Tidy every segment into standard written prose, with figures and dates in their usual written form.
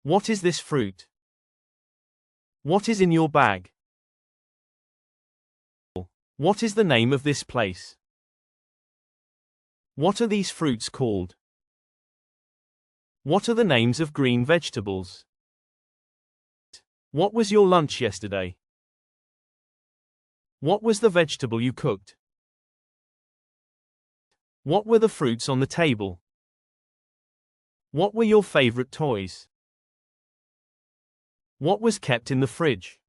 What is this fruit? What is in your bag? What is the name of this place? What are these fruits called? What are the names of green vegetables? What was your lunch yesterday? What was the vegetable you cooked? What were the fruits on the table? What were your favorite toys? What was kept in the fridge?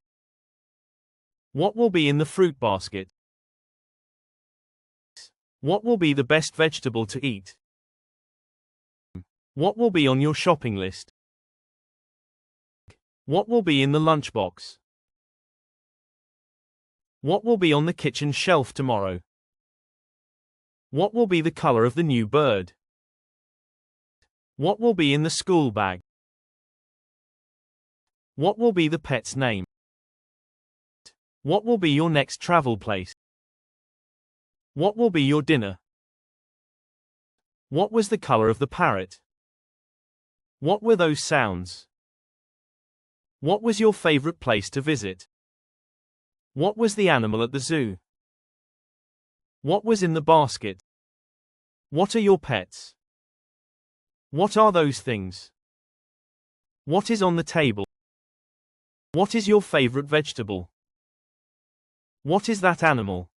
What will be in the fruit basket? What will be the best vegetable to eat? What will be on your shopping list? What will be in the lunchbox? What will be on the kitchen shelf tomorrow? What will be the color of the new bird? What will be in the school bag? What will be the pet's name? What will be your next travel place? What will be your dinner? What was the color of the parrot? What were those sounds? What was your favorite place to visit? What was the animal at the zoo? What was in the basket? What are your pets? What are those things? What is on the table? What is your favorite vegetable? What is that animal?